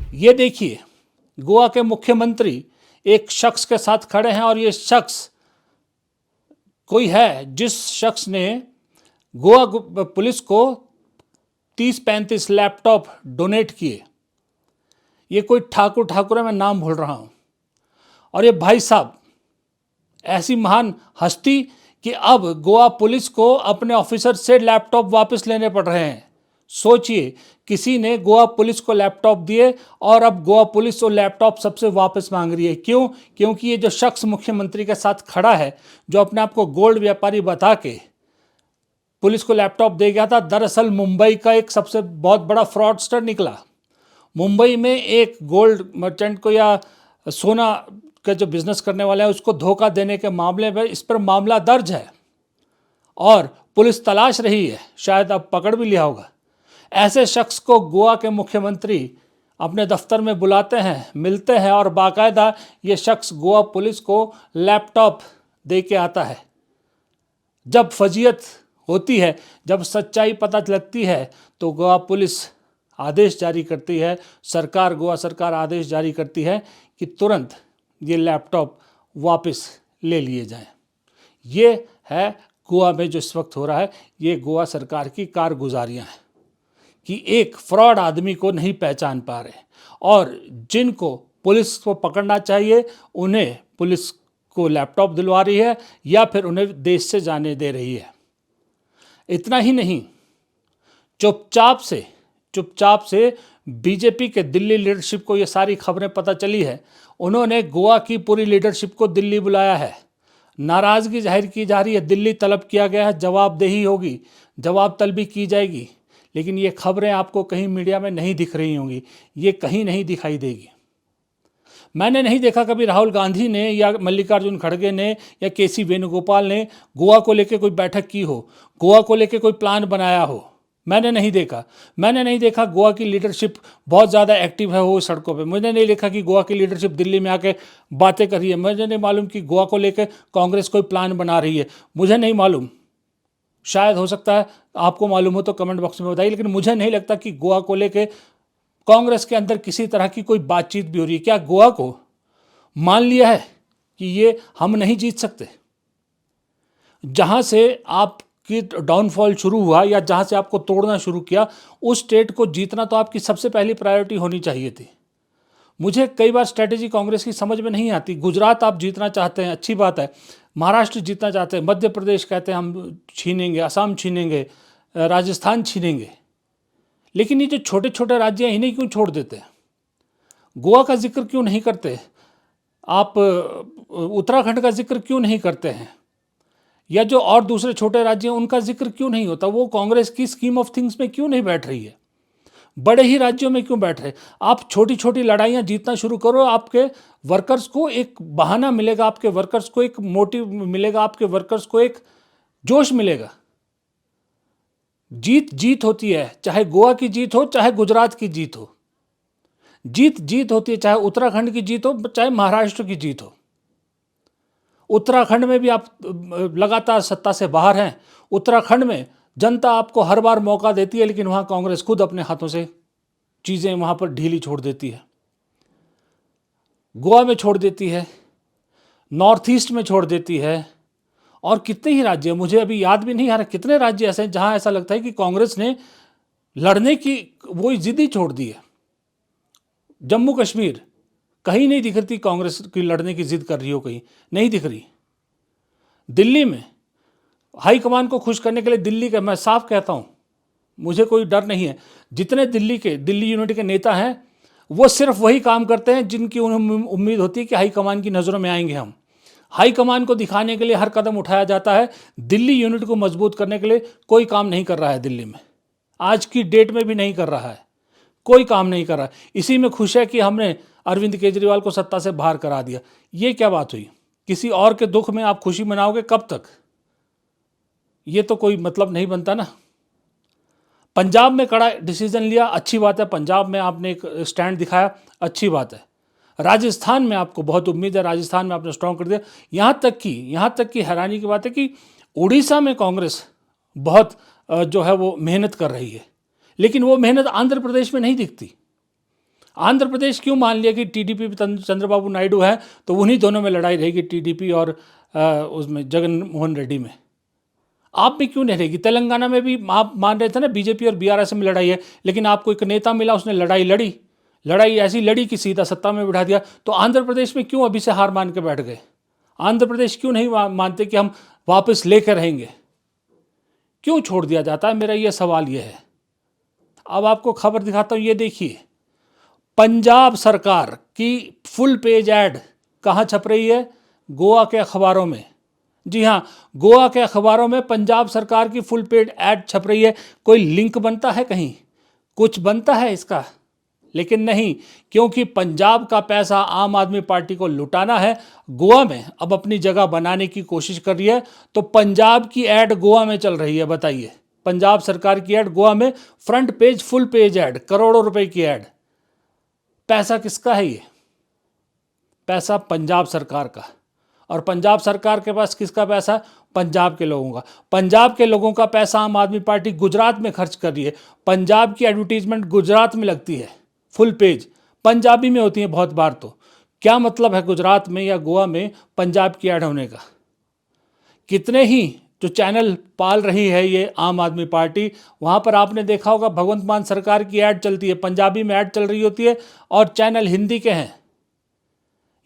ये देखिए, गोवा के मुख्यमंत्री एक शख्स के साथ खड़े हैं और ये शख्स कोई है जिस शख्स ने गोवा पुलिस को 30-35 लैपटॉप डोनेट किए। ये कोई ठाकुर है, मैं नाम भूल रहा हूँ। और ये भाई साहब ऐसी महान हस्ती कि अब गोवा पुलिस को अपने ऑफिसर से लैपटॉप वापस लेने पड़ रहे हैं। सोचिए, किसी ने गोवा पुलिस को लैपटॉप दिए और अब गोवा पुलिस वो लैपटॉप सबसे वापस मांग रही है। क्यों? क्योंकि ये जो शख्स मुख्यमंत्री के साथ खड़ा है, जो अपने आप को गोल्ड व्यापारी बता के पुलिस को लैपटॉप दे गया था, दरअसल मुंबई का एक सबसे बहुत बड़ा फ्रॉडस्टर निकला। मुंबई में एक गोल्ड मर्चेंट को या सोना का जो बिजनेस करने वाला है उसको धोखा देने के मामले में इस पर मामला दर्ज है और पुलिस तलाश रही है, शायद अब पकड़ भी लिया होगा। ऐसे शख्स को गोवा के मुख्यमंत्री अपने दफ्तर में बुलाते हैं, मिलते हैं और बाकायदा ये शख्स गोवा पुलिस को लैपटॉप दे के आता है। जब फजीयत होती है, जब सच्चाई पता लगती है तो गोवा पुलिस आदेश जारी करती है, गोवा सरकार आदेश जारी करती है कि तुरंत ये लैपटॉप वापस ले लिए जाएं। ये है गोवा में जो इस वक्त हो रहा है। ये गोवा सरकार की कारगुजारियां हैं कि एक फ्रॉड आदमी को नहीं पहचान पा रहे और जिनको पुलिस को पकड़ना चाहिए उन्हें पुलिस को लैपटॉप दिलवा रही है या फिर उन्हें देश से जाने दे रही है। इतना ही नहीं, चुपचाप से बीजेपी के दिल्ली लीडरशिप को ये सारी खबरें पता चली है। उन्होंने गोवा की पूरी लीडरशिप को दिल्ली बुलाया है, नाराज़गी जाहिर की जा रही है, दिल्ली तलब किया गया है, जवाबदेही होगी, जवाब तलबी की जाएगी। लेकिन ये खबरें आपको कहीं मीडिया में नहीं दिख रही होंगी, ये कहीं नहीं दिखाई देगी। मैंने नहीं देखा कभी राहुल गांधी ने या मल्लिकार्जुन खड़गे ने या केसी वेणुगोपाल ने गोवा को लेकर कोई बैठक की हो, गोवा को लेकर कोई प्लान बनाया हो। मैंने नहीं देखा गोवा की लीडरशिप बहुत ज़्यादा एक्टिव है वो सड़कों पे। मुझे नहीं देखा कि गोवा की लीडरशिप दिल्ली में आके बातें कर रही है। मुझे नहीं मालूम कि गोवा को लेकर कांग्रेस कोई प्लान बना रही है, मुझे नहीं मालूम। शायद हो सकता है आपको मालूम हो तो कमेंट बॉक्स में बताइए, लेकिन मुझे नहीं लगता कि गोवा को लेकर कांग्रेस के अंदर किसी तरह की कोई बातचीत भी हो रही है। क्या गोवा को मान लिया है कि ये हम नहीं जीत सकते? जहां से आपकी डाउनफॉल शुरू हुआ या जहां से आपको तोड़ना शुरू किया, उस स्टेट को जीतना तो आपकी सबसे पहली प्रायोरिटी होनी चाहिए थी। मुझे कई बार स्ट्रेटेजी कांग्रेस की समझ में नहीं आती। गुजरात आप जीतना चाहते हैं, अच्छी बात है, महाराष्ट्र जीतना चाहते हैं, मध्य प्रदेश कहते हैं हम छीनेंगे, असम छीनेंगे, राजस्थान छीनेंगे, लेकिन ये जो छोटे छोटे राज्य हैं इन्हें क्यों छोड़ देते हैं? गोवा का जिक्र क्यों नहीं करते आप? उत्तराखंड का जिक्र क्यों नहीं करते हैं? या जो और दूसरे छोटे राज्य हैं उनका जिक्र क्यों नहीं होता? वो कांग्रेस की स्कीम ऑफ थिंग्स में क्यों नहीं बैठ रही है? बड़े ही राज्यों में क्यों बैठ रहे? आप छोटी छोटी लड़ाइयाँ जीतना शुरू करो, आपके वर्कर्स को एक बहाना मिलेगा, आपके वर्कर्स को एक मोटिव मिलेगा, आपके वर्कर्स को एक जोश मिलेगा। जीत होती है, चाहे गोवा की जीत हो, चाहे गुजरात की जीत हो। जीत होती है, चाहे उत्तराखंड की जीत हो, चाहे महाराष्ट्र की जीत हो। उत्तराखंड में भी आप लगातार सत्ता से बाहर हैं। उत्तराखंड में जनता आपको हर बार मौका देती है, लेकिन वहाँ कांग्रेस खुद अपने हाथों से चीज़ें वहाँ पर ढीली छोड़ देती है। गोवा में छोड़ देती है, नॉर्थ ईस्ट में छोड़ देती है, और कितने ही राज्य, मुझे अभी याद भी नहीं आ रहा कितने राज्य ऐसे हैं जहाँ ऐसा लगता है कि कांग्रेस ने लड़ने की वो जिद ही छोड़ दी है। जम्मू कश्मीर कहीं नहीं दिख रही कांग्रेस की लड़ने की जिद कर रही हो, कहीं नहीं दिख रही। दिल्ली में हाईकमान को खुश करने के लिए दिल्ली का, मैं साफ कहता हूँ, मुझे कोई डर नहीं है, जितने दिल्ली यूनिटी के नेता हैं वो सिर्फ वही काम करते हैं जिनकी उन्हें उम्मीद होती है कि हाईकमान की नज़रों में आएंगे हम। हाईकमान को दिखाने के लिए हर कदम उठाया जाता है। दिल्ली यूनिट को मजबूत करने के लिए कोई काम नहीं कर रहा है दिल्ली में, आज की डेट में भी नहीं कर रहा है, कोई काम नहीं कर रहा है। इसी में खुश है कि हमने अरविंद केजरीवाल को सत्ता से बाहर करा दिया। ये क्या बात हुई? किसी और के दुख में आप खुशी मनाओगे कब तक? ये तो कोई मतलब नहीं बनता ना। पंजाब में कड़ा डिसीजन लिया, अच्छी बात है, पंजाब में आपने एक स्टैंड दिखाया, अच्छी बात है। राजस्थान में आपको बहुत उम्मीद है, राजस्थान में आपने स्ट्रॉन्ग कर दिया। यहाँ तक कि हैरानी की बात है कि उड़ीसा में कांग्रेस बहुत जो है वो मेहनत कर रही है, लेकिन वो मेहनत आंध्र प्रदेश में नहीं दिखती। आंध्र प्रदेश क्यों मान लिया कि टीडीपी चंद्रबाबू नायडू है तो उन्हीं दोनों में लड़ाई रहेगी, टीडीपी और उसमें जगन मोहन रेड्डी में। आप में क्यों नहीं रहेगी? तेलंगाना में भी आप मान रहे थे ना बीजेपी और बीआरएस में लड़ाई है, लेकिन आपको एक नेता मिला, उसने लड़ाई ऐसी लड़ी कि सीधा सत्ता में बिठा दिया। तो आंध्र प्रदेश में क्यों अभी से हार मान के बैठ गए? आंध्र प्रदेश क्यों नहीं मानते कि हम वापस लेकर रहेंगे? क्यों छोड़ दिया जाता है? मेरा यह सवाल यह है। अब आपको खबर दिखाता हूं, ये देखिए, पंजाब सरकार की फुल पेज ऐड कहाँ छप रही है? गोवा के अखबारों में। जी हाँ, गोवा के अखबारों में पंजाब सरकार की फुल पेड ऐड छप रही है। कोई लिंक बनता है कहीं? कुछ बनता है इसका? लेकिन नहीं, क्योंकि पंजाब का पैसा आम आदमी पार्टी को लुटाना है, गोवा में अब अपनी जगह बनाने की कोशिश कर रही है। तो पंजाब की ऐड गोवा में चल रही है। बताइए, पंजाब सरकार की ऐड गोवा में, front page full page add, करोड़ों रुपए की ऐड। पैसा किसका है? ये पैसा पंजाब सरकार का। और पंजाब सरकार के पास किसका पैसा? पंजाब के लोगों का। पंजाब के लोगों का पैसा आम आदमी पार्टी गुजरात में खर्च कर रही है। पंजाब की एडवर्टीजमेंट गुजरात में लगती है, फुल पेज पंजाबी में होती है बहुत बार। तो क्या मतलब है गुजरात में या गोवा में पंजाब की ऐड होने का? कितने ही जो चैनल पाल रही है ये आम आदमी पार्टी, वहाँ पर आपने देखा होगा भगवंत मान सरकार की ऐड चलती है, पंजाबी में ऐड चल रही होती है, और चैनल हिंदी के हैं।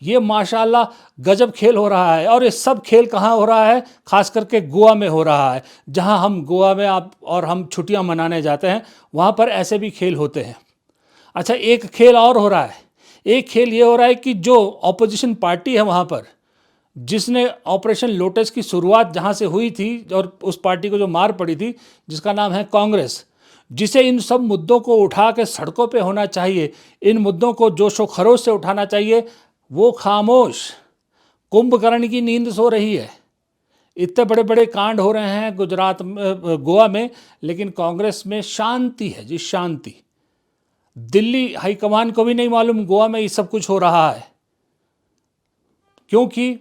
ये माशाल्लाह गजब खेल हो रहा है। और ये सब खेल कहाँ हो रहा है? खास करके गोवा में हो रहा है, जहाँ हम गोवा में हम छुट्टियाँ मनाने जाते हैं, वहाँ पर ऐसे भी खेल होते हैं। अच्छा, एक खेल और हो रहा है। एक खेल ये हो रहा है कि जो ऑपोजिशन पार्टी है वहाँ पर, जिसने ऑपरेशन लोटस की शुरुआत जहाँ से हुई थी और उस पार्टी को जो मार पड़ी थी, जिसका नाम है कांग्रेस, जिसे इन सब मुद्दों को उठा के सड़कों पे होना चाहिए, इन मुद्दों को जोशो खरोश से उठाना चाहिए, वो खामोश, कुंभकर्ण की नींद सो रही है। इतने बड़े बड़े कांड हो रहे हैं गुजरात में, गोवा में, लेकिन कांग्रेस में शांति है जी, शांति। दिल्ली हाईकमान को भी नहीं मालूम गोवा में ये सब कुछ हो रहा है, क्योंकि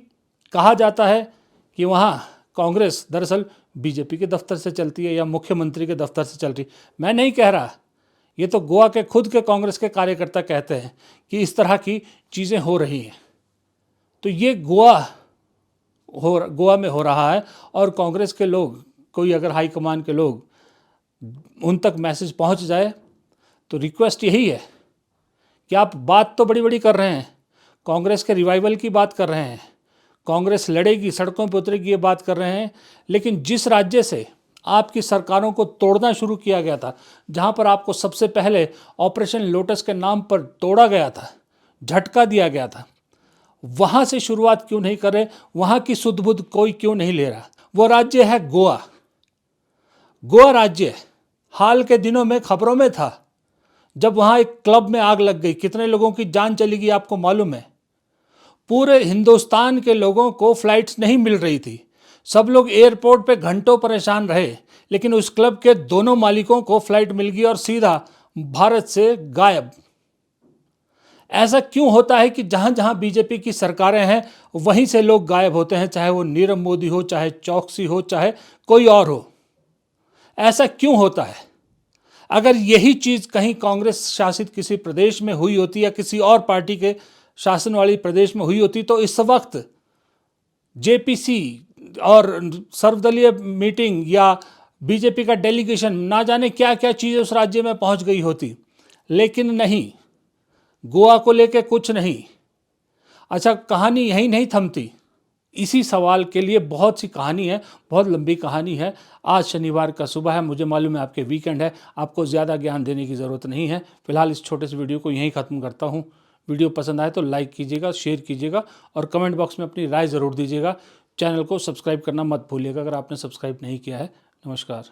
कहा जाता है कि वहाँ कांग्रेस दरअसल बीजेपी के दफ्तर से चलती है या मुख्यमंत्री के दफ्तर से चल रही। मैं नहीं कह रहा, ये तो गोवा के खुद के कांग्रेस के कार्यकर्ता कहते हैं कि इस तरह की चीज़ें हो रही हैं। तो ये गोवा में हो रहा है, और कांग्रेस के लोग, कोई अगर हाईकमान के लोग, उन तक मैसेज पहुंच जाए तो रिक्वेस्ट यही है कि आप बात तो बड़ी बड़ी कर रहे हैं, कांग्रेस के रिवाइवल की बात कर रहे हैं, कांग्रेस लड़ेगी, सड़कों पर उतरेगी, ये बात कर रहे हैं, लेकिन जिस राज्य से आपकी सरकारों को तोड़ना शुरू किया गया था, जहां पर आपको सबसे पहले ऑपरेशन लोटस के नाम पर तोड़ा गया था, झटका दिया गया था, वहां से शुरुआत क्यों नहीं करे? वहां की सुध बुध कोई क्यों नहीं ले रहा? वो राज्य है गोवा। गोवा राज्य हाल के दिनों में खबरों में था, जब वहां एक क्लब में आग लग गई, कितने लोगों की जान चली गई आपको मालूम है? पूरे हिंदुस्तान के लोगों को फ्लाइट्स नहीं मिल रही थी, सब लोग एयरपोर्ट पे घंटों परेशान रहे, लेकिन उस क्लब के दोनों मालिकों को फ्लाइट मिल गई और सीधा भारत से गायब। ऐसा क्यों होता है कि जहां जहां बीजेपी की सरकारें हैं वहीं से लोग गायब होते हैं, चाहे वो नीरव मोदी हो, चाहे चौकसी हो, चाहे कोई और हो? ऐसा क्यों होता है? अगर यही चीज़ कहीं कांग्रेस शासित किसी प्रदेश में हुई होती या किसी और पार्टी के शासन वाली प्रदेश में हुई होती, तो इस वक्त जेपीसी और सर्वदलीय मीटिंग या बीजेपी का डेलीगेशन, ना जाने क्या क्या चीज़ें उस राज्य में पहुंच गई होती। लेकिन नहीं, गोवा को लेके कुछ नहीं। अच्छा, कहानी यहीं नहीं थमती। इसी सवाल के लिए बहुत सी कहानी है, बहुत लंबी कहानी है। आज शनिवार का सुबह है, मुझे मालूम है आपके वीकेंड है, आपको ज़्यादा ज्ञान देने की ज़रूरत नहीं है। फिलहाल इस छोटे से वीडियो को यहीं ख़त्म करता हूँ। वीडियो पसंद आए तो लाइक कीजिएगा, शेयर कीजिएगा और कमेंट बॉक्स में अपनी राय ज़रूर दीजिएगा। चैनल को सब्सक्राइब करना मत भूलिएगा अगर आपने सब्सक्राइब नहीं किया है। नमस्कार।